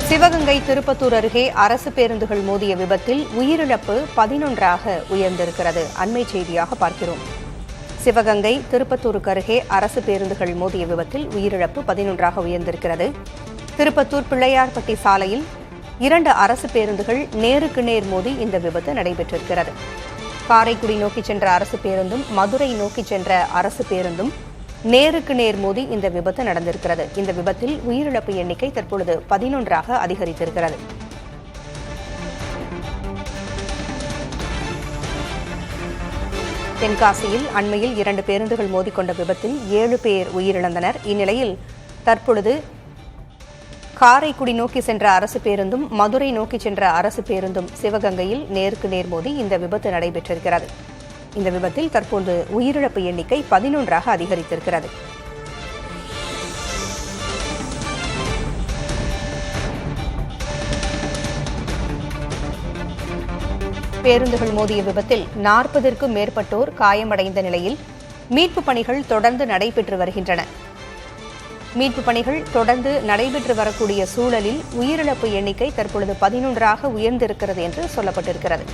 சிவகங்கை திருப்பத்தூர் அருகே அரசு பேருந்துகள் மோதிய விபத்தில் உயிரிழப்பு 11ஆக உயர்ந்திருக்கிறது. அண்மை செய்தியாக பார்க்கிறோம். சிவகங்கை திருப்பத்தூருக்கு அருகே அரசு பேருந்துகள் மோதிய விபத்தில் உயிரிழப்பு 11ஆக உயர்ந்திருக்கிறது. திருப்பத்தூர் பிள்ளையார்பட்டி சாலையில் 2 அரசு பேருந்துகள் நேருக்கு நேர் மோதி இந்த விபத்து நடைபெற்றிருக்கிறது. காரைக்குடி நோக்கி சென்ற அரசு பேருந்தும் மதுரை நோக்கி சென்ற அரசு பேருந்தும் நேருக்கு நேர் மோதி இந்த விபத்து நடந்திருக்கிறது. இந்த விபத்தில் உயிரிழப்பு எண்ணிக்கை தற்பொழுது 11ஆக அதிகரித்திருக்கிறது. தென்காசியில் அண்மையில் 2 பேருந்துகள் மோதிக்கொண்ட விபத்தில் 7 பேர் உயிரிழந்தனர். இந்நிலையில் தற்பொழுது காரைக்குடி நோக்கி சென்ற அரசு பேருந்தும் மதுரை நோக்கி சென்ற அரசு பேருந்தும் சிவகங்கையில் நேருக்கு நேர் மோதி இந்த விபத்து நடைபெற்றிருக்கிறது. இந்த விபத்தில் தற்போது உயிரிழப்பு எண்ணிக்கை 11ஆக அதிகரித்திருக்கிறது. பேருந்துகள் மோதிய விபத்தில் 40ற்கும் மேற்பட்டோர் காயமடைந்த நிலையில் மீட்புப் பணிகள் தொடர்ந்து நடைபெற்று வருகின்றன. மீட்புப் பணிகள் தொடர்ந்து நடைபெற்று வரக்கூடிய சூழலில் உயிரிழப்பு எண்ணிக்கை தற்பொழுது 11ஆக உயர்ந்திருக்கிறது என்று சொல்லப்பட்டிருக்கிறது.